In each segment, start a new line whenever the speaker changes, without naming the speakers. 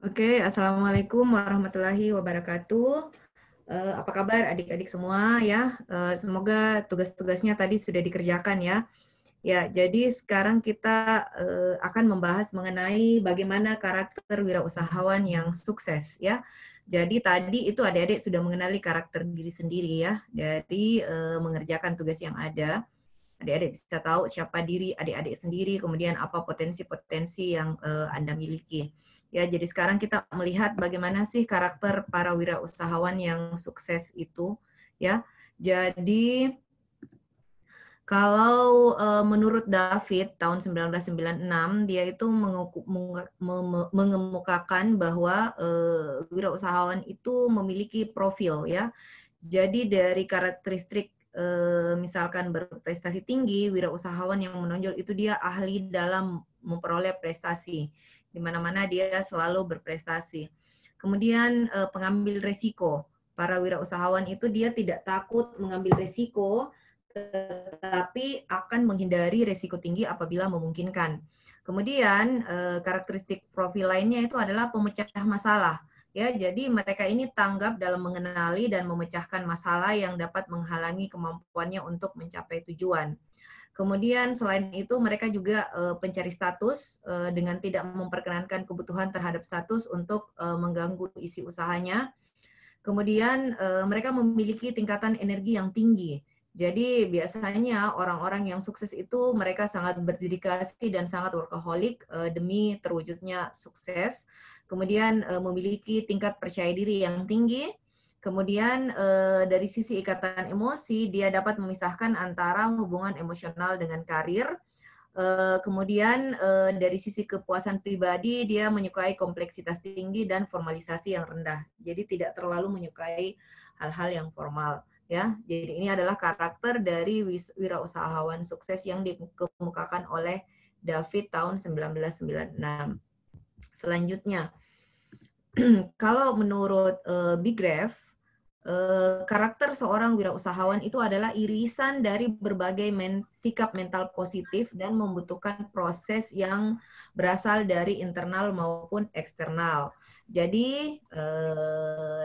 Oke, Assalamualaikum warahmatullahi wabarakatuh. Apa kabar adik-adik semua ya? Semoga tugas-tugasnya tadi sudah dikerjakan ya. Ya, jadi sekarang kita akan membahas mengenai bagaimana karakter wirausahawan yang sukses ya. Jadi tadi itu adik-adik sudah mengenali karakter diri sendiri ya dari mengerjakan tugas yang ada. Adik-adik bisa tahu siapa diri adik-adik sendiri, kemudian apa potensi-potensi yang Anda miliki. Ya, jadi sekarang kita melihat bagaimana sih karakter para wirausahawan yang sukses itu, ya. Jadi kalau menurut David tahun 1996 dia itu mengemukakan bahwa wirausahawan itu memiliki profil ya. Jadi dari karakteristik misalkan berprestasi tinggi, wirausahawan yang menonjol itu dia ahli dalam memperoleh prestasi. Di mana-mana dia selalu berprestasi. Kemudian pengambil resiko. Para wirausahawan itu dia tidak takut mengambil resiko, tetapi akan menghindari resiko tinggi apabila memungkinkan. Kemudian karakteristik profil lainnya itu adalah pemecah masalah. Ya, jadi mereka ini tanggap dalam mengenali dan memecahkan masalah yang dapat menghalangi kemampuannya untuk mencapai tujuan. Kemudian selain itu mereka juga pencari status dengan tidak memperkenankan kebutuhan terhadap status untuk mengganggu isi usahanya. Kemudian mereka memiliki tingkatan energi yang tinggi. Jadi biasanya orang-orang yang sukses itu mereka sangat berdedikasi dan sangat workaholic demi terwujudnya sukses. Kemudian memiliki tingkat percaya diri yang tinggi. Kemudian dari sisi ikatan emosi dia dapat memisahkan antara hubungan emosional dengan karir. Kemudian dari sisi kepuasan pribadi dia menyukai kompleksitas tinggi dan formalisasi yang rendah. Jadi tidak terlalu menyukai hal-hal yang formal ya. Jadi ini adalah karakter dari wirausahawan sukses yang dikemukakan oleh David tahun 1996. Selanjutnya, kalau menurut Big Graph, karakter seorang wirausahawan itu adalah irisan dari berbagai sikap mental positif dan membutuhkan proses yang berasal dari internal maupun eksternal. Jadi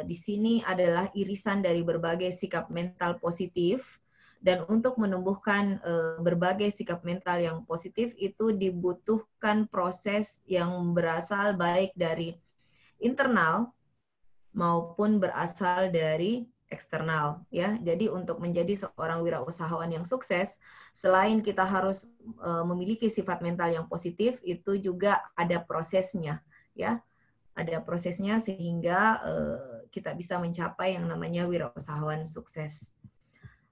di sini adalah irisan dari berbagai sikap mental positif, dan untuk menumbuhkan berbagai sikap mental yang positif itu dibutuhkan proses yang berasal baik dari internal maupun berasal dari eksternal ya. Jadi untuk menjadi seorang wirausahawan yang sukses, selain kita harus memiliki sifat mental yang positif, itu juga ada prosesnya ya. Ada prosesnya sehingga kita bisa mencapai yang namanya wirausahawan sukses.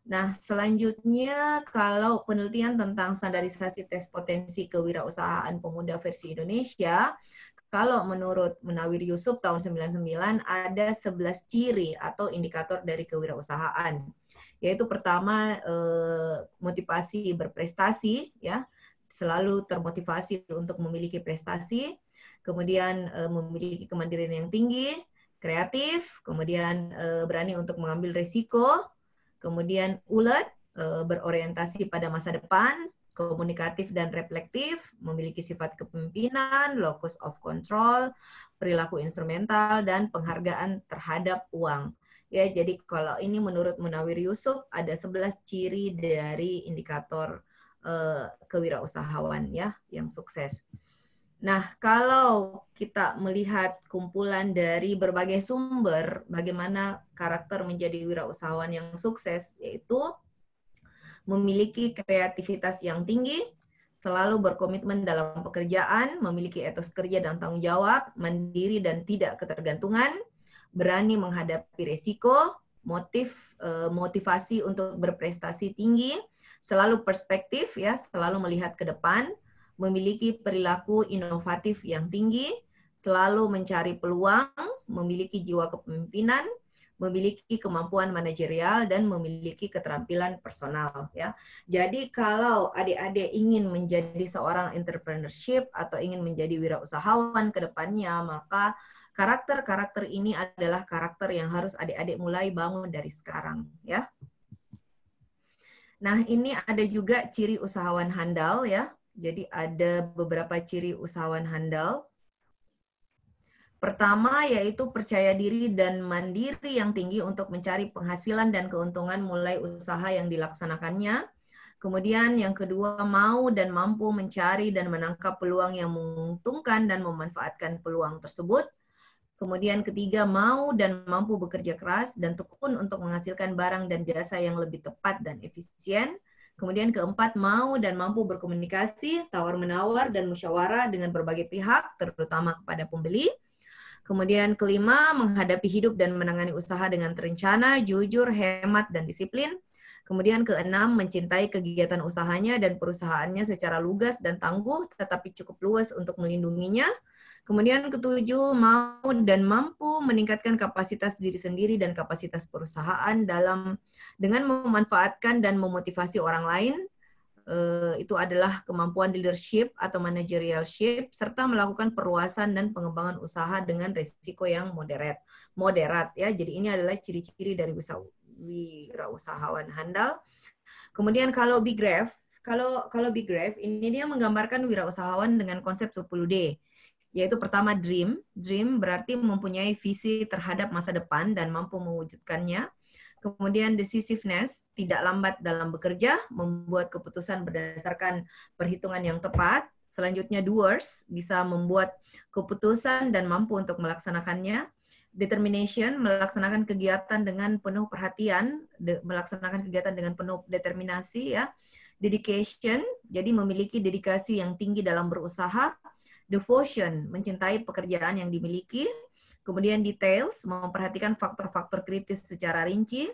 Nah, selanjutnya kalau penelitian tentang standarisasi tes potensi kewirausahaan pemuda versi Indonesia, kalau menurut Munawir Yusuf tahun 99 ada 11 ciri atau indikator dari kewirausahaan. Yaitu pertama motivasi berprestasi ya, selalu termotivasi untuk memiliki prestasi, kemudian memiliki kemandirian yang tinggi, kreatif, kemudian berani untuk mengambil risiko, kemudian ulet, berorientasi pada masa depan, komunikatif dan reflektif, memiliki sifat kepemimpinan, locus of control, perilaku instrumental, dan penghargaan terhadap uang. Ya, jadi kalau ini menurut Munawir Yusuf ada 11 ciri dari indikator kewirausahawan ya yang sukses. Nah, kalau kita melihat kumpulan dari berbagai sumber bagaimana karakter menjadi wirausahawan yang sukses, yaitu memiliki kreativitas yang tinggi, selalu berkomitmen dalam pekerjaan, memiliki etos kerja dan tanggung jawab, mandiri dan tidak ketergantungan, berani menghadapi risiko, motivasi untuk berprestasi tinggi, selalu perspektif ya, selalu melihat ke depan, memiliki perilaku inovatif yang tinggi, selalu mencari peluang, memiliki jiwa kepemimpinan, memiliki kemampuan manajerial, dan memiliki keterampilan personal ya. Jadi kalau adik-adik ingin menjadi seorang entrepreneurship atau ingin menjadi wirausahawan ke depannya, maka karakter-karakter ini adalah karakter yang harus adik-adik mulai bangun dari sekarang ya. Nah, ini ada juga ciri usahawan handal ya. Jadi ada beberapa ciri usahawan handal. Pertama yaitu percaya diri dan mandiri yang tinggi untuk mencari penghasilan dan keuntungan mulai usaha yang dilaksanakannya. Kemudian yang kedua, mau dan mampu mencari dan menangkap peluang yang menguntungkan dan memanfaatkan peluang tersebut. Kemudian ketiga, mau dan mampu bekerja keras dan tekun untuk menghasilkan barang dan jasa yang lebih tepat dan efisien. Kemudian keempat, mau dan mampu berkomunikasi, tawar-menawar, dan musyawarah dengan berbagai pihak, terutama kepada pembeli. Kemudian kelima, menghadapi hidup dan menangani usaha dengan terencana, jujur, hemat, dan disiplin. Kemudian keenam, mencintai kegiatan usahanya dan perusahaannya secara lugas dan tangguh, tetapi cukup luas untuk melindunginya. Kemudian ketujuh, mau dan mampu meningkatkan kapasitas diri sendiri dan kapasitas perusahaan dengan memanfaatkan dan memotivasi orang lain. Itu adalah kemampuan leadership atau managerialship, serta melakukan perluasan dan pengembangan usaha dengan risiko yang moderat ya. Jadi ini adalah ciri-ciri dari wirausahawan handal. Kemudian kalau Big Graph, kalau Big Graph ini dia menggambarkan wirausahawan dengan konsep 10D, yaitu pertama dream. Dream berarti mempunyai visi terhadap masa depan dan mampu mewujudkannya. Kemudian decisiveness, tidak lambat dalam bekerja, membuat keputusan berdasarkan perhitungan yang tepat. Selanjutnya doers, bisa membuat keputusan dan mampu untuk melaksanakannya. Determination, melaksanakan kegiatan dengan penuh perhatian, melaksanakan kegiatan dengan penuh determinasi ya. Dedication, jadi memiliki dedikasi yang tinggi dalam berusaha. Devotion, mencintai pekerjaan yang dimiliki. Kemudian details, memperhatikan faktor-faktor kritis secara rinci.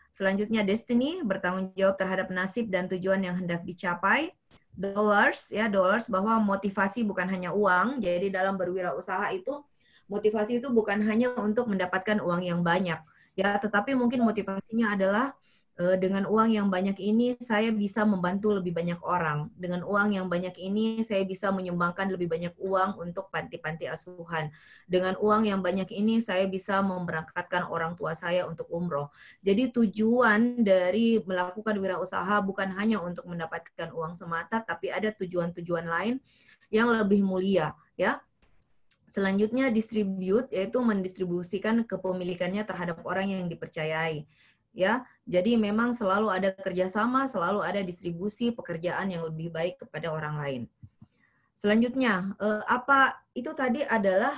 Selanjutnya destiny, bertanggung jawab terhadap nasib dan tujuan yang hendak dicapai. Dollars, ya dollars, bahwa motivasi bukan hanya uang. Jadi dalam berwirausaha itu, motivasi itu bukan hanya untuk mendapatkan uang yang banyak, ya, tetapi mungkin motivasinya adalah dengan uang yang banyak ini saya bisa membantu lebih banyak orang. Dengan uang yang banyak ini saya bisa menyumbangkan lebih banyak uang untuk panti-panti asuhan. Dengan uang yang banyak ini saya bisa memberangkatkan orang tua saya untuk umroh. Jadi tujuan dari melakukan wirausaha bukan hanya untuk mendapatkan uang semata, tapi ada tujuan-tujuan lain yang lebih mulia, ya. Selanjutnya distribute, yaitu mendistribusikan kepemilikannya terhadap orang yang dipercayai. Ya, jadi memang selalu ada kerjasama, selalu ada distribusi pekerjaan yang lebih baik kepada orang lain. Selanjutnya, apa itu tadi adalah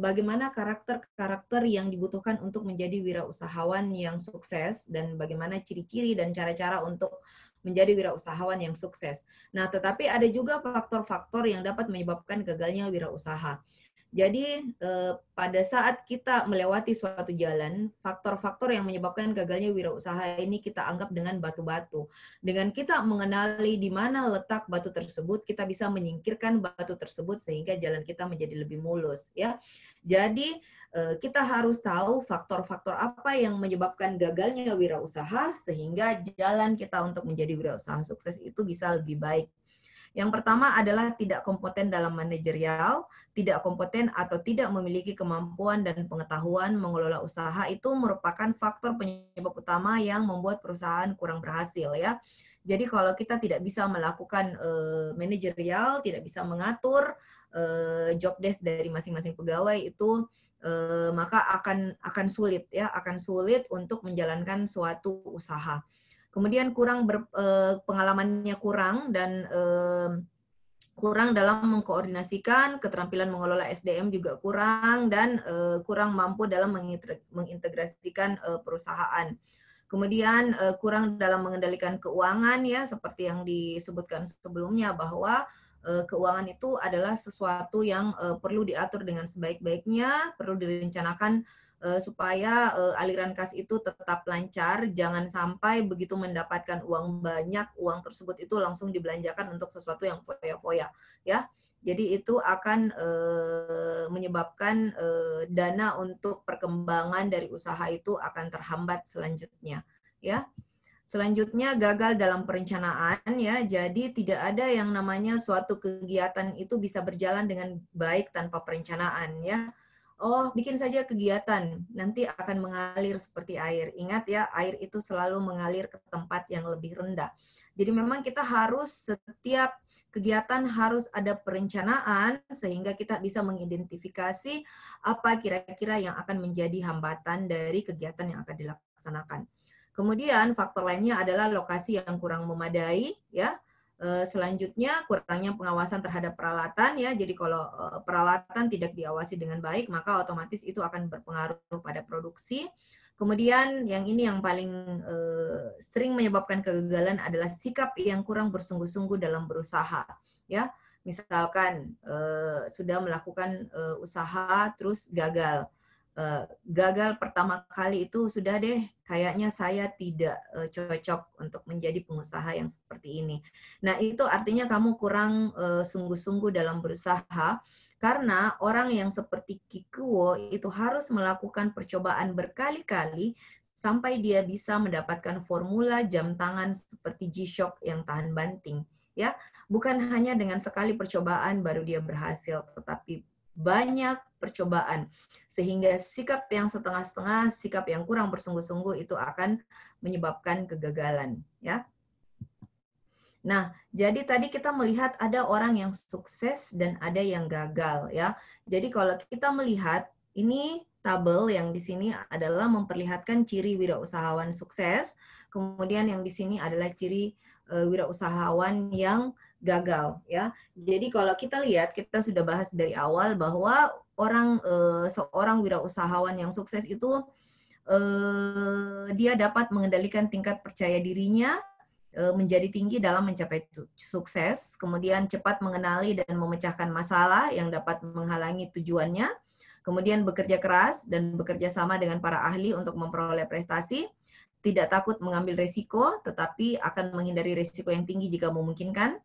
bagaimana karakter-karakter yang dibutuhkan untuk menjadi wirausahawan yang sukses dan bagaimana ciri-ciri dan cara-cara untuk menjadi wirausahawan yang sukses. Nah, tetapi ada juga faktor-faktor yang dapat menyebabkan gagalnya wirausaha. Jadi pada saat kita melewati suatu jalan, faktor-faktor yang menyebabkan gagalnya wirausaha ini kita anggap dengan batu-batu. Dengan kita mengenali di mana letak batu tersebut, kita bisa menyingkirkan batu tersebut sehingga jalan kita menjadi lebih mulus, ya. Jadi kita harus tahu faktor-faktor apa yang menyebabkan gagalnya wirausaha sehingga jalan kita untuk menjadi wirausaha sukses itu bisa lebih baik. Yang pertama adalah tidak kompeten dalam manajerial, tidak kompeten atau tidak memiliki kemampuan dan pengetahuan mengelola usaha itu merupakan faktor penyebab utama yang membuat perusahaan kurang berhasil, ya. Jadi kalau kita tidak bisa melakukan manajerial, tidak bisa mengatur job desk dari masing-masing pegawai itu maka akan sulit, ya, akan sulit untuk menjalankan suatu usaha. Kemudian pengalamannya kurang dan kurang dalam mengkoordinasikan, keterampilan mengelola SDM juga kurang, dan kurang mampu dalam mengintegrasikan perusahaan. Kemudian kurang dalam mengendalikan keuangan, ya, seperti yang disebutkan sebelumnya bahwa keuangan itu adalah sesuatu yang perlu diatur dengan sebaik-baiknya, perlu direncanakan supaya aliran kas itu tetap lancar, jangan sampai begitu mendapatkan uang banyak, uang tersebut itu langsung dibelanjakan untuk sesuatu yang foya-foya, ya. Jadi itu akan menyebabkan dana untuk perkembangan dari usaha itu akan terhambat selanjutnya, ya. Selanjutnya gagal dalam perencanaan, ya. Jadi tidak ada yang namanya suatu kegiatan itu bisa berjalan dengan baik tanpa perencanaan, ya. Oh, bikin saja kegiatan, nanti akan mengalir seperti air. Ingat ya, air itu selalu mengalir ke tempat yang lebih rendah. Jadi memang kita harus setiap kegiatan harus ada perencanaan sehingga kita bisa mengidentifikasi apa kira-kira yang akan menjadi hambatan dari kegiatan yang akan dilaksanakan. Kemudian faktor lainnya adalah lokasi yang kurang memadai, ya. Selanjutnya kurangnya pengawasan terhadap peralatan, ya. Jadi kalau peralatan tidak diawasi dengan baik, maka otomatis itu akan berpengaruh pada produksi. Kemudian yang ini yang paling sering menyebabkan kegagalan adalah sikap yang kurang bersungguh-sungguh dalam berusaha, ya. Misalkan sudah melakukan usaha terus gagal. Gagal pertama kali itu sudah deh, kayaknya saya tidak cocok untuk menjadi pengusaha yang seperti ini. Nah, itu artinya kamu kurang sungguh-sungguh dalam berusaha, karena orang yang seperti Kikuo itu harus melakukan percobaan berkali-kali sampai dia bisa mendapatkan formula jam tangan seperti G-Shock yang tahan banting. Ya, bukan hanya dengan sekali percobaan baru dia berhasil, tetapi banyak percobaan, sehingga sikap yang setengah-setengah, sikap yang kurang bersungguh-sungguh itu akan menyebabkan kegagalan, ya. Nah, jadi tadi kita melihat ada orang yang sukses dan ada yang gagal, ya. Jadi kalau kita melihat ini tabel yang di sini adalah memperlihatkan ciri wirausahawan sukses, kemudian yang di sini adalah ciri wirausahawan yang gagal, ya. Jadi kalau kita lihat, kita sudah bahas dari awal bahwa seorang wirausahawan yang sukses itu dia dapat mengendalikan tingkat percaya dirinya menjadi tinggi dalam mencapai sukses, kemudian cepat mengenali dan memecahkan masalah yang dapat menghalangi tujuannya, kemudian bekerja keras dan bekerja sama dengan para ahli untuk memperoleh prestasi, tidak takut mengambil risiko, tetapi akan menghindari risiko yang tinggi jika memungkinkan,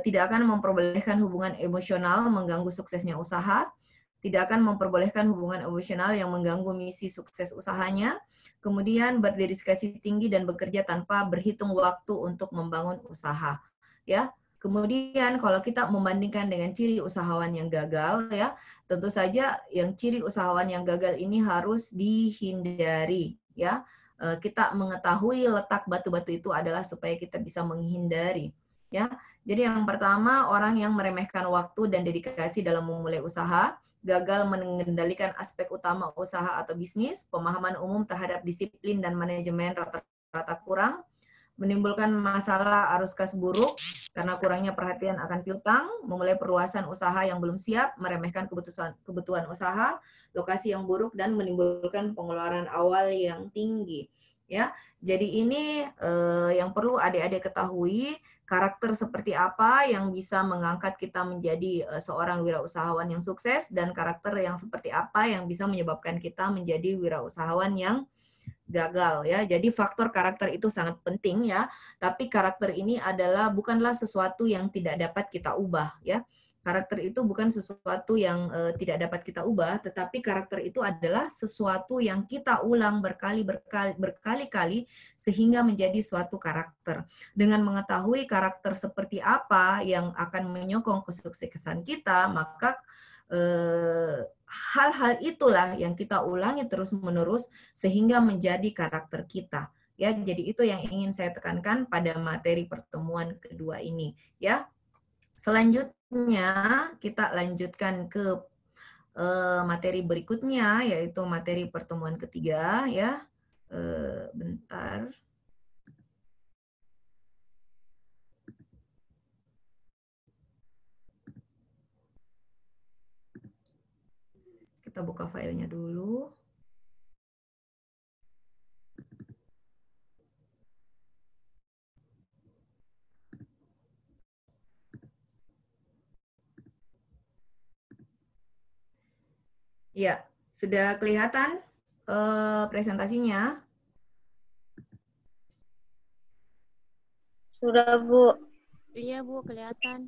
tidak akan memperbolehkan hubungan emosional mengganggu suksesnya usaha, tidak akan memperbolehkan hubungan emosional yang mengganggu misi sukses usahanya, kemudian berdedikasi tinggi dan bekerja tanpa berhitung waktu untuk membangun usaha. Ya, kemudian kalau kita membandingkan dengan ciri usahawan yang gagal, ya, tentu saja yang ciri usahawan yang gagal ini harus dihindari, ya. Kita mengetahui letak batu-batu itu adalah supaya kita bisa menghindari, ya. Jadi yang pertama, orang yang meremehkan waktu dan dedikasi dalam memulai usaha, gagal mengendalikan aspek utama usaha atau bisnis, pemahaman umum terhadap disiplin dan manajemen rata-rata kurang, menimbulkan masalah arus kas buruk karena kurangnya perhatian akan piutang, memulai perluasan usaha yang belum siap, meremehkan kebutuhan usaha, lokasi yang buruk, dan menimbulkan pengeluaran awal yang tinggi. Ya, jadi ini yang perlu adik-adik ketahui, karakter seperti apa yang bisa mengangkat kita menjadi seorang wirausahawan yang sukses, dan karakter yang seperti apa yang bisa menyebabkan kita menjadi wirausahawan yang gagal, ya. Jadi faktor karakter itu sangat penting, ya. Tapi karakter ini bukanlah sesuatu yang tidak dapat kita ubah, ya. Karakter itu bukan sesuatu yang tidak dapat kita ubah, tetapi karakter itu adalah sesuatu yang kita ulang berkali-kali sehingga menjadi suatu karakter. Dengan mengetahui karakter seperti apa yang akan menyokong kesuksesan kita, maka hal-hal itulah yang kita ulangi terus-menerus sehingga menjadi karakter kita. Ya, jadi itu yang ingin saya tekankan pada materi pertemuan kedua ini, ya. Selanjutnya kita lanjutkan ke materi berikutnya, yaitu materi pertemuan ketiga, ya. Bentar. Kita buka filenya dulu. Ya, sudah kelihatan presentasinya?
Sudah, Bu.
Iya, Bu, kelihatan.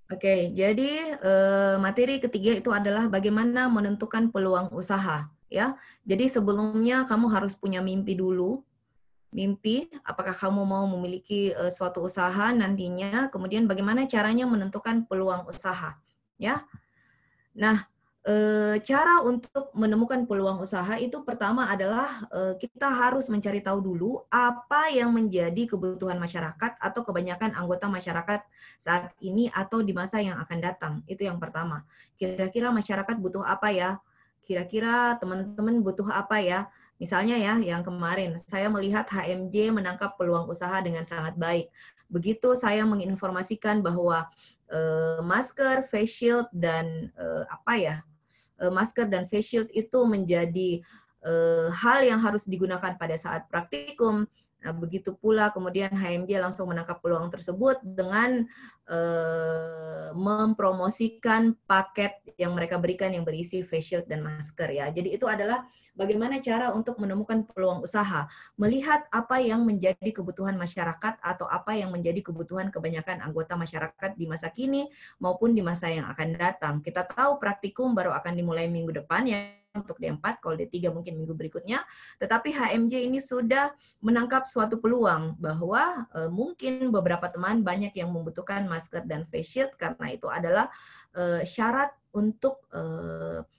Oke, jadi materi ketiga itu adalah bagaimana menentukan peluang usaha, ya. Jadi sebelumnya kamu harus punya mimpi dulu. Mimpi, apakah kamu mau memiliki suatu usaha nantinya, kemudian bagaimana caranya menentukan peluang usaha, ya. Nah, Cara untuk menemukan peluang usaha itu pertama adalah kita harus mencari tahu dulu apa yang menjadi kebutuhan masyarakat atau kebanyakan anggota masyarakat saat ini atau di masa yang akan datang. Itu yang pertama. Kira-kira masyarakat butuh apa ya? Kira-kira teman-teman butuh apa ya? Misalnya ya, yang kemarin saya melihat HMJ menangkap peluang usaha dengan sangat baik. Begitu saya menginformasikan bahwa masker, face shield, dan masker dan face shield itu menjadi hal yang harus digunakan pada saat praktikum. Nah, begitu pula kemudian HMJ langsung menangkap peluang tersebut dengan mempromosikan paket yang mereka berikan yang berisi face shield dan masker ya. Jadi itu adalah bagaimana cara untuk menemukan peluang usaha, melihat apa yang menjadi kebutuhan masyarakat atau apa yang menjadi kebutuhan kebanyakan anggota masyarakat di masa kini maupun di masa yang akan datang. Kita tahu praktikum baru akan dimulai minggu depan ya untuk D4, kalau D3 mungkin minggu berikutnya. Tetapi HMJ ini sudah menangkap suatu peluang bahwa mungkin beberapa teman banyak yang membutuhkan masker dan face shield karena itu adalah syarat untuk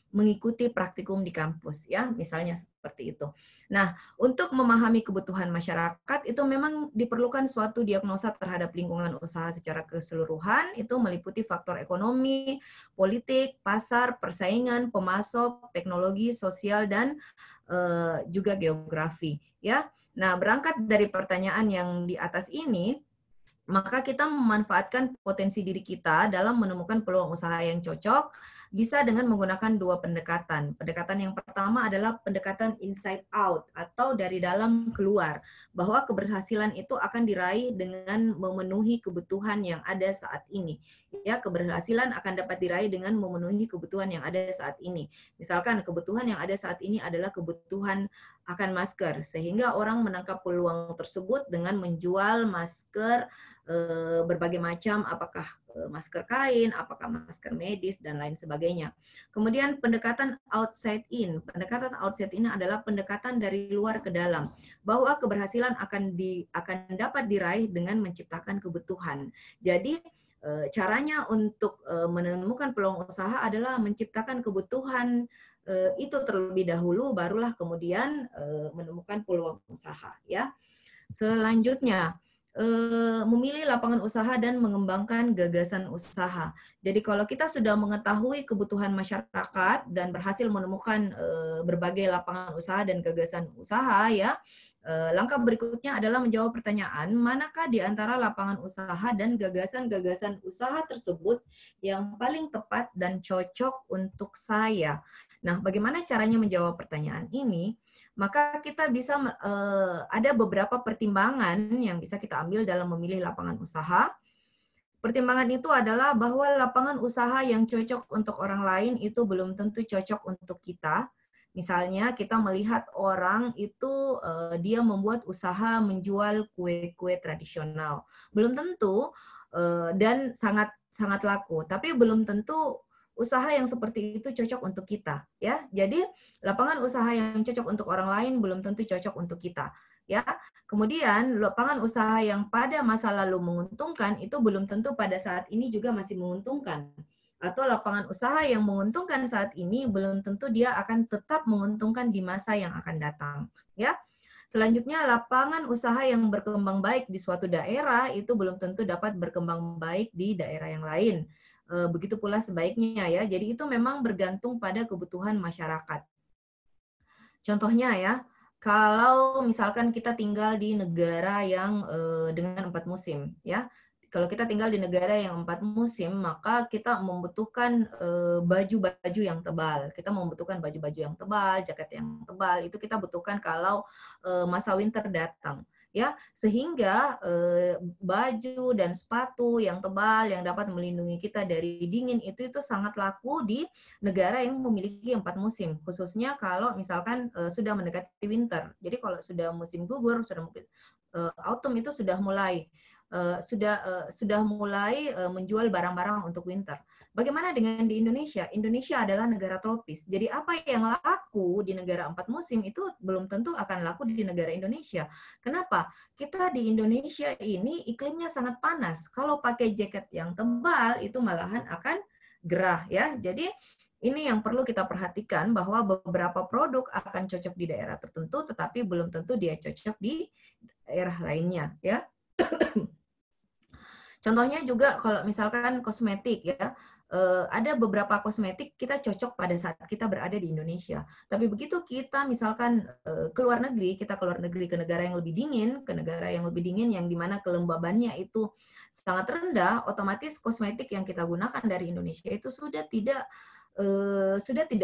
mengikuti praktikum di kampus ya, misalnya seperti itu. Nah, untuk memahami kebutuhan masyarakat itu memang diperlukan suatu diagnosa terhadap lingkungan usaha secara keseluruhan, itu meliputi faktor ekonomi, politik, pasar, persaingan, pemasok, teknologi, sosial, dan juga geografi ya. Nah, berangkat dari pertanyaan yang di atas ini, maka kita memanfaatkan potensi diri kita dalam menemukan peluang usaha yang cocok bisa dengan menggunakan dua pendekatan. Pendekatan yang pertama adalah pendekatan inside out atau dari dalam keluar, bahwa keberhasilan itu akan diraih dengan memenuhi kebutuhan yang ada saat ini. Ya, keberhasilan akan dapat diraih dengan memenuhi kebutuhan yang ada saat ini. Misalkan kebutuhan yang ada saat ini adalah kebutuhan akan masker, sehingga orang menangkap peluang tersebut dengan menjual masker berbagai macam, apakah masker kain, apakah masker medis, dan lain sebagainya. Kemudian pendekatan outside in. Pendekatan outside in adalah pendekatan dari luar ke dalam, bahwa keberhasilan akan dapat diraih dengan menciptakan kebutuhan. Jadi caranya untuk menemukan peluang usaha adalah menciptakan kebutuhan itu terlebih dahulu, barulah kemudian menemukan peluang usaha ya. Selanjutnya, memilih lapangan usaha dan mengembangkan gagasan usaha. Jadi kalau kita sudah mengetahui kebutuhan masyarakat dan berhasil menemukan berbagai lapangan usaha dan gagasan usaha ya, langkah berikutnya adalah menjawab pertanyaan, manakah di antara lapangan usaha dan gagasan-gagasan usaha tersebut yang paling tepat dan cocok untuk saya. Nah, bagaimana caranya menjawab pertanyaan ini? Maka kita bisa ada beberapa pertimbangan yang bisa kita ambil dalam memilih lapangan usaha. Pertimbangan itu adalah bahwa lapangan usaha yang cocok untuk orang lain itu belum tentu cocok untuk kita. Misalnya kita melihat orang itu dia membuat usaha menjual kue-kue tradisional. Belum tentu dan sangat sangat laku, tapi belum tentu usaha yang seperti itu cocok untuk kita ya. Jadi lapangan usaha yang cocok untuk orang lain belum tentu cocok untuk kita ya. Kemudian lapangan usaha yang pada masa lalu menguntungkan itu belum tentu pada saat ini juga masih menguntungkan. Atau lapangan usaha yang menguntungkan saat ini belum tentu dia akan tetap menguntungkan di masa yang akan datang ya. Selanjutnya, lapangan usaha yang berkembang baik di suatu daerah itu belum tentu dapat berkembang baik di daerah yang lain. Begitu pula sebaiknya ya. Jadi itu memang bergantung pada kebutuhan masyarakat. Contohnya ya, kalau misalkan kita tinggal di negara yang dengan 4 musim ya. Kalau kita tinggal di negara yang 4 musim, maka kita membutuhkan baju-baju yang tebal. Kita membutuhkan baju-baju yang tebal, jaket yang tebal. Itu kita butuhkan kalau masa winter datang. Ya, sehingga baju dan sepatu yang tebal yang dapat melindungi kita dari dingin itu sangat laku di negara yang memiliki 4 musim, khususnya kalau misalkan sudah mendekati winter. Jadi kalau sudah musim gugur, sudah mungkin autumn itu sudah mulai menjual barang-barang untuk winter. Bagaimana dengan di Indonesia? Indonesia adalah negara tropis. Jadi apa yang laku di negara 4 musim itu belum tentu akan laku di negara Indonesia. Kenapa? Kita di Indonesia ini iklimnya sangat panas. Kalau pakai jaket yang tebal itu malahan akan gerah ya. Jadi Ini yang perlu kita perhatikan bahwa beberapa produk akan cocok di daerah tertentu, tetapi belum tentu dia cocok di daerah lainnya, ya. Contohnya juga kalau misalkan kosmetik ya, ada beberapa kosmetik kita cocok pada saat kita berada di Indonesia. Tapi begitu kita misalkan ke luar negeri, kita ke luar negeri ke negara yang lebih dingin, ke negara yang lebih dingin yang dimana kelembabannya itu sangat rendah, otomatis kosmetik yang kita gunakan dari Indonesia itu sudah tidak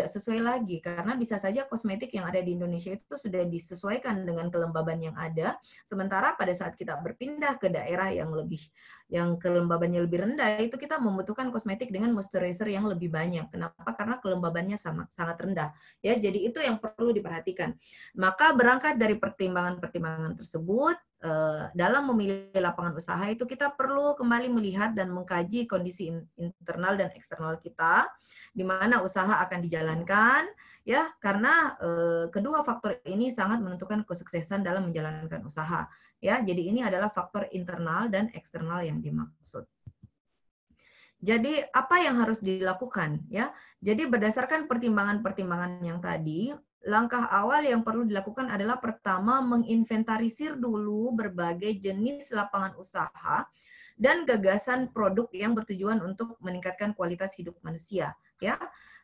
sesuai lagi karena bisa saja kosmetik yang ada di Indonesia itu sudah disesuaikan dengan kelembaban yang ada, sementara pada saat kita berpindah ke daerah yang kelembabannya lebih rendah itu kita membutuhkan kosmetik dengan moisturizer yang lebih banyak. Kenapa? Karena kelembabannya sangat rendah. Ya, jadi itu yang perlu diperhatikan. Maka berangkat dari pertimbangan-pertimbangan tersebut, dalam memilih lapangan usaha itu kita perlu kembali melihat dan mengkaji kondisi internal dan eksternal kita, di mana usaha akan dijalankan, ya, karena kedua faktor ini sangat menentukan kesuksesan dalam menjalankan usaha. Ya, jadi ini adalah faktor internal dan eksternal yang dimaksud. Jadi apa yang harus dilakukan, ya? Jadi berdasarkan pertimbangan-pertimbangan yang tadi, langkah awal yang perlu dilakukan adalah pertama menginventarisir dulu berbagai jenis lapangan usaha dan gagasan produk yang bertujuan untuk meningkatkan kualitas hidup manusia, ya.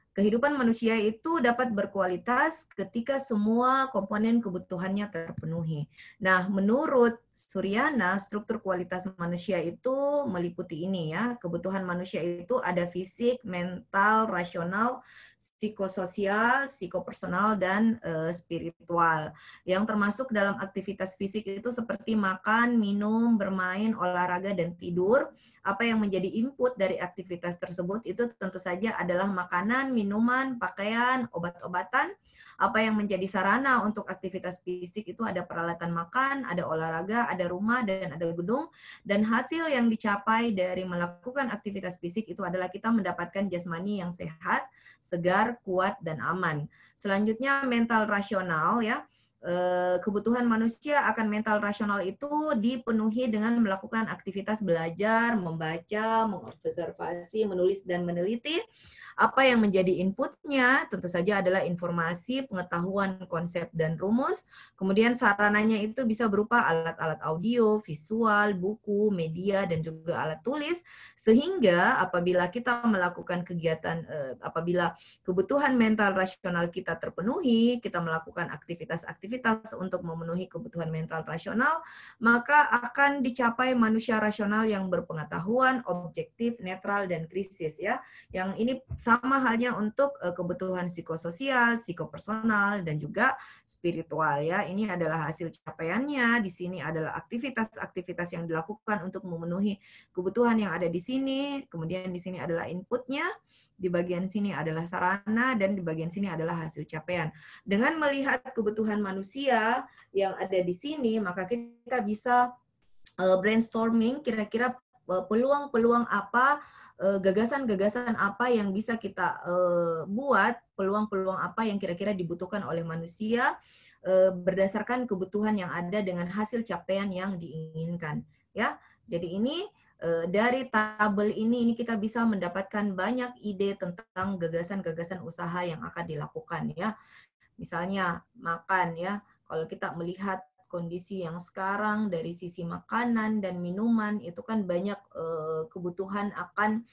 Kehidupan manusia itu dapat berkualitas ketika semua komponen kebutuhannya terpenuhi. Nah, menurut Suryana, struktur kualitas manusia itu meliputi ini ya. Kebutuhan manusia itu ada fisik, mental, rasional, psikososial, psikopersonal, dan spiritual. Yang termasuk dalam aktivitas fisik itu seperti makan, minum, bermain, olahraga, dan tidur. Apa yang menjadi input dari aktivitas tersebut itu tentu saja adalah makanan, minuman, pakaian, obat-obatan. Apa yang menjadi sarana untuk aktivitas fisik itu ada peralatan makan, ada olahraga, ada rumah, dan ada gedung. Dan hasil yang dicapai dari melakukan aktivitas fisik itu adalah kita mendapatkan jasmani yang sehat, segar, kuat, dan aman. Selanjutnya mental rasional ya. Kebutuhan manusia akan mental rasional itu dipenuhi dengan melakukan aktivitas belajar, membaca, mengobservasi, menulis, dan meneliti. Apa yang menjadi inputnya tentu saja adalah informasi, pengetahuan, konsep, dan rumus. Kemudian sarananya itu bisa berupa alat-alat audio, visual, buku, media, dan juga alat tulis. Sehingga apabila kita melakukan kegiatan, apabila kebutuhan mental rasional kita terpenuhi, kita melakukan aktivitas-aktivitas untuk memenuhi kebutuhan mental rasional, maka akan dicapai manusia rasional yang berpengetahuan, objektif, netral, dan krisis ya. Yang ini sama halnya untuk kebutuhan psikososial, psikopersonal, dan juga spiritual ya. Ini adalah hasil capaiannya. Di sini adalah aktivitas-aktivitas yang dilakukan untuk memenuhi kebutuhan yang ada di sini. Kemudian di sini adalah inputnya. Di bagian sini adalah sarana, dan di bagian sini adalah hasil capaian. Dengan melihat kebutuhan manusia yang ada di sini, maka kita bisa brainstorming kira-kira peluang-peluang apa, gagasan-gagasan apa yang bisa kita buat, peluang-peluang apa yang kira-kira dibutuhkan oleh manusia berdasarkan kebutuhan yang ada dengan hasil capaian yang diinginkan. Ya, jadi ini dari tabel ini kita bisa mendapatkan banyak ide tentang gagasan-gagasan usaha yang akan dilakukan ya. Misalnya makan ya, kalau kita melihat kondisi yang sekarang dari sisi makanan dan minuman itu kan banyak kebutuhan akan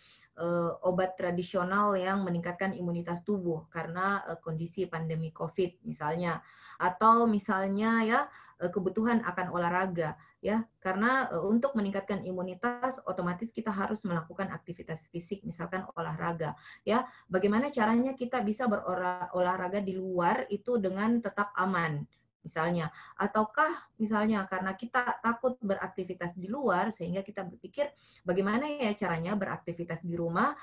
obat tradisional yang meningkatkan imunitas tubuh karena kondisi pandemi COVID misalnya, atau misalnya ya kebutuhan akan olahraga ya, karena untuk meningkatkan imunitas otomatis kita harus melakukan aktivitas fisik misalkan olahraga ya. Bagaimana caranya kita bisa berolahraga di luar itu dengan tetap aman misalnya, ataukah misalnya karena kita takut beraktivitas di luar sehingga kita berpikir bagaimana ya caranya beraktivitas di rumah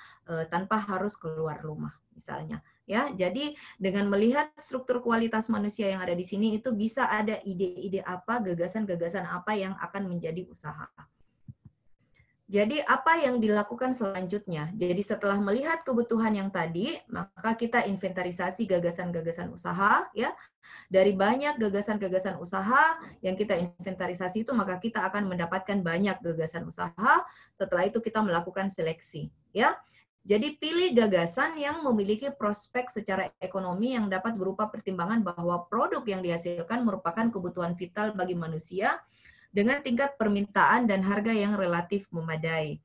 tanpa harus keluar rumah misalnya ya. Jadi dengan melihat struktur kualitas manusia yang ada di sini itu bisa ada ide-ide apa, gagasan-gagasan apa yang akan menjadi usaha. Jadi apa yang dilakukan selanjutnya? Jadi setelah melihat kebutuhan yang tadi, maka kita inventarisasi gagasan-gagasan usaha ya. Dari banyak gagasan-gagasan usaha yang kita inventarisasi itu, maka kita akan mendapatkan banyak gagasan usaha. Setelah itu kita melakukan seleksi ya. Jadi pilih gagasan yang memiliki prospek secara ekonomi yang dapat berupa pertimbangan bahwa produk yang dihasilkan merupakan kebutuhan vital bagi manusia dengan tingkat permintaan dan harga yang relatif memadai.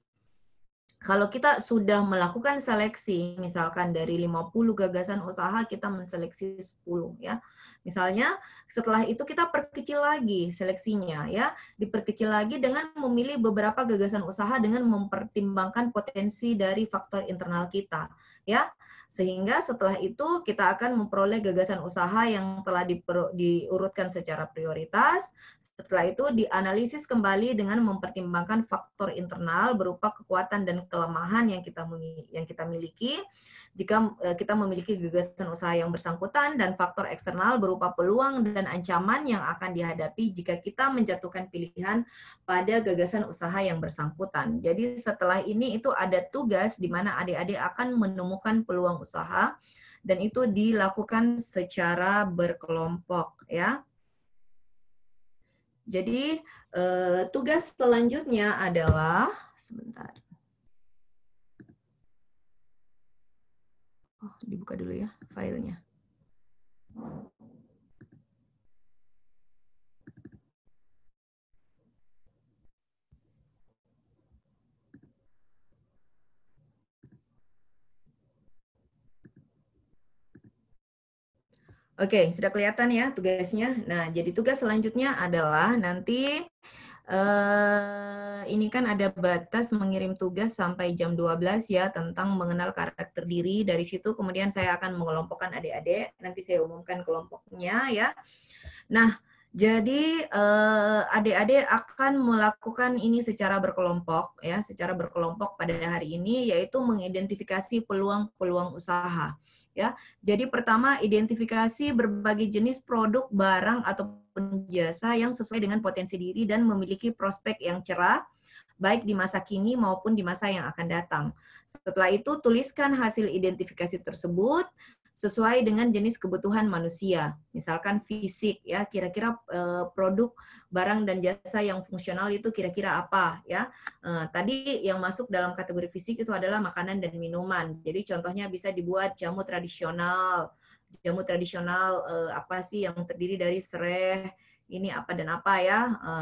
Kalau kita sudah melakukan seleksi, misalkan dari 50 gagasan usaha kita menseleksi 10 ya. Misalnya setelah itu kita perkecil lagi seleksinya ya, diperkecil lagi dengan memilih beberapa gagasan usaha dengan mempertimbangkan potensi dari faktor internal kita ya. Sehingga setelah itu kita akan memperoleh gagasan usaha yang telah diurutkan secara prioritas. Setelah itu dianalisis kembali dengan mempertimbangkan faktor internal berupa kekuatan dan kelemahan yang kita miliki. Jika kita memiliki gagasan usaha yang bersangkutan dan faktor eksternal berupa peluang dan ancaman yang akan dihadapi jika kita menjatuhkan pilihan pada gagasan usaha yang bersangkutan. Jadi setelah ini itu ada tugas di mana adik-adik akan menemukan peluang usaha dan itu dilakukan secara berkelompok ya. Jadi tugas selanjutnya adalah sebentar. Oh, dibuka dulu ya filenya. Oke, sudah kelihatan ya tugasnya. Nah, jadi tugas selanjutnya adalah nanti ini kan ada batas mengirim tugas sampai jam 12 ya tentang mengenal karakter diri. Dari situ kemudian saya akan mengelompokkan adik-adik. Nanti saya umumkan kelompoknya ya. Nah, jadi adik-adik akan melakukan ini secara berkelompok ya, secara berkelompok pada hari ini yaitu mengidentifikasi peluang-peluang usaha. Ya, jadi pertama identifikasi berbagai jenis produk, barang ataupun jasa yang sesuai dengan potensi diri dan memiliki prospek yang cerah, baik di masa kini maupun di masa yang akan datang. Setelah itu tuliskan hasil identifikasi tersebut sesuai dengan jenis kebutuhan manusia. Misalkan fisik ya, kira-kira produk, barang dan jasa yang fungsional itu kira-kira apa ya. Tadi yang masuk dalam kategori fisik itu adalah makanan dan minuman. Jadi contohnya bisa dibuat jamu tradisional. Jamu tradisional apa sih yang terdiri dari sereh, ini apa dan apa ya,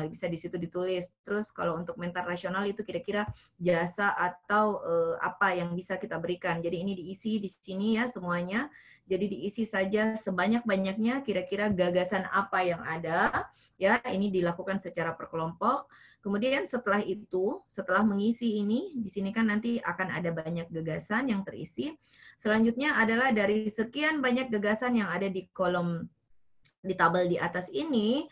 bisa di situ ditulis. Terus kalau untuk mental rasional itu kira-kira jasa atau apa yang bisa kita berikan. Jadi ini diisi di sini ya semuanya. Jadi diisi saja sebanyak-banyaknya kira-kira gagasan apa yang ada. Ya, ini dilakukan secara per kelompok. Kemudian setelah itu, setelah mengisi ini, di sini kan nanti akan ada banyak gagasan yang terisi. Selanjutnya adalah dari sekian banyak gagasan yang ada di kolom di tabel di atas ini,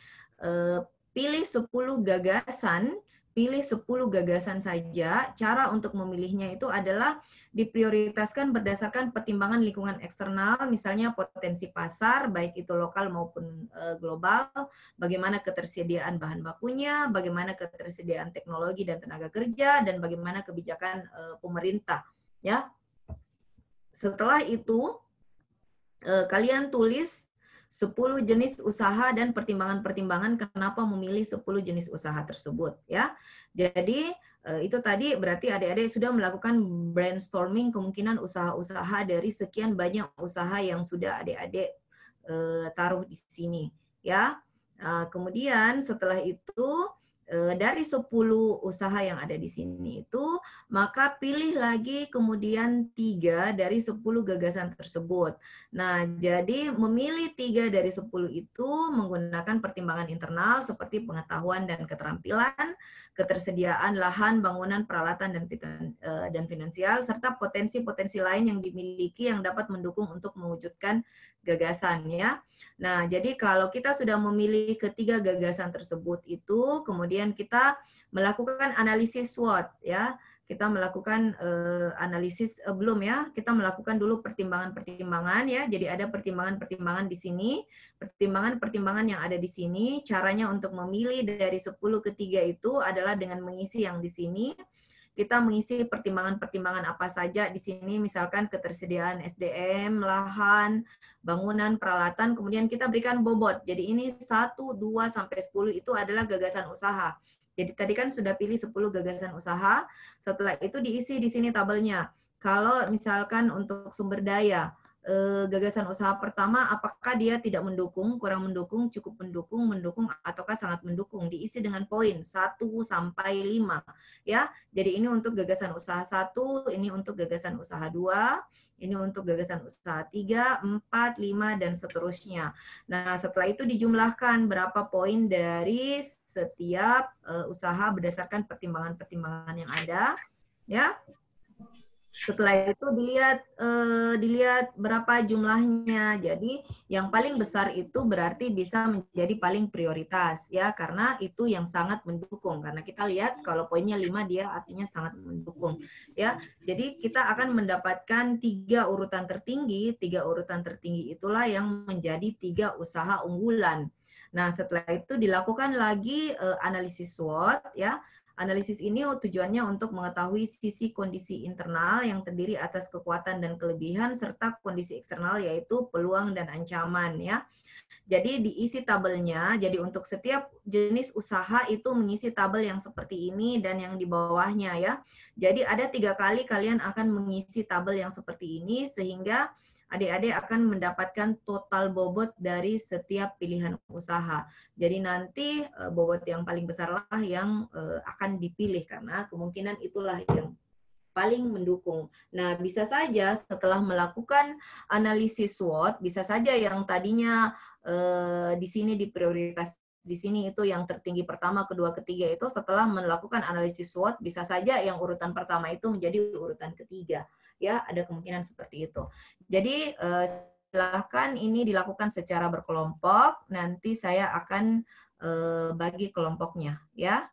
pilih 10 gagasan, pilih 10 gagasan saja. Cara untuk memilihnya itu adalah diprioritaskan berdasarkan pertimbangan lingkungan eksternal, misalnya potensi pasar, baik itu lokal maupun global, bagaimana ketersediaan bahan bakunya, bagaimana ketersediaan teknologi dan tenaga kerja, dan bagaimana kebijakan pemerintah. Ya. Setelah itu, kalian tulis 10 jenis usaha dan pertimbangan-pertimbangan kenapa memilih 10 jenis usaha tersebut ya. Jadi itu tadi berarti adik-adik sudah melakukan brainstorming kemungkinan usaha-usaha dari sekian banyak usaha yang sudah adik-adik taruh di sini ya. Kemudian setelah itu dari 10 usaha yang ada di sini itu, maka pilih lagi kemudian 3 dari 10 gagasan tersebut. Nah, jadi memilih 3 dari 10 itu menggunakan pertimbangan internal seperti pengetahuan dan keterampilan, ketersediaan lahan, bangunan, peralatan, dan finansial, serta potensi-potensi lain yang dimiliki yang dapat mendukung untuk mewujudkan gagasan ya. Nah, jadi kalau kita sudah memilih ketiga gagasan tersebut itu, kemudian kita melakukan analisis SWOT ya. Kita melakukan analisis belum ya. Kita melakukan dulu pertimbangan-pertimbangan ya. Jadi ada pertimbangan-pertimbangan di sini, pertimbangan-pertimbangan yang ada di sini. Caranya untuk memilih dari 10 ke 3 itu adalah dengan mengisi yang di sini. Kita mengisi pertimbangan-pertimbangan apa saja di sini, misalkan ketersediaan SDM, lahan, bangunan, peralatan, kemudian kita berikan bobot. Jadi ini 1, 2, sampai 10 itu adalah gagasan usaha. Jadi tadi kan sudah pilih 10 gagasan usaha, setelah itu diisi di sini tabelnya. Kalau misalkan untuk sumber daya, gagasan usaha pertama apakah dia tidak mendukung, kurang mendukung, cukup mendukung, mendukung, ataukah sangat mendukung, diisi dengan poin 1 sampai 5 ya. Jadi ini untuk gagasan usaha 1, ini untuk gagasan usaha 2, ini untuk gagasan usaha 3, 4, 5 dan seterusnya. Nah, setelah itu dijumlahkan berapa poin dari setiap usaha berdasarkan pertimbangan-pertimbangan yang ada ya. Setelah itu dilihat berapa jumlahnya. Jadi yang paling besar itu berarti bisa menjadi paling prioritas ya, karena itu yang sangat mendukung. Karena kita lihat kalau poinnya 5 dia artinya sangat mendukung ya. Jadi kita akan mendapatkan 3 urutan tertinggi itulah yang menjadi 3 usaha unggulan. Nah, setelah itu dilakukan lagi analisis SWOT ya. Analisis ini tujuannya untuk mengetahui sisi kondisi internal yang terdiri atas kekuatan dan kelebihan serta kondisi eksternal yaitu peluang dan ancaman ya. Jadi diisi tabelnya. Jadi untuk setiap jenis usaha itu mengisi tabel yang seperti ini dan yang di bawahnya ya. Jadi ada 3 kali kalian akan mengisi tabel yang seperti ini sehingga adik-adik akan mendapatkan total bobot dari setiap pilihan usaha. Jadi nanti bobot yang paling besar lah yang akan dipilih karena kemungkinan itulah yang paling mendukung. Nah, bisa saja setelah melakukan analisis SWOT, bisa saja yang tadinya di sini diprioritas di sini itu yang tertinggi pertama, kedua, ketiga itu setelah melakukan analisis SWOT bisa saja yang urutan pertama itu menjadi urutan ketiga. Ya, ada kemungkinan seperti itu. Jadi silahkan ini dilakukan secara berkelompok. Nanti saya akan bagi kelompoknya, ya.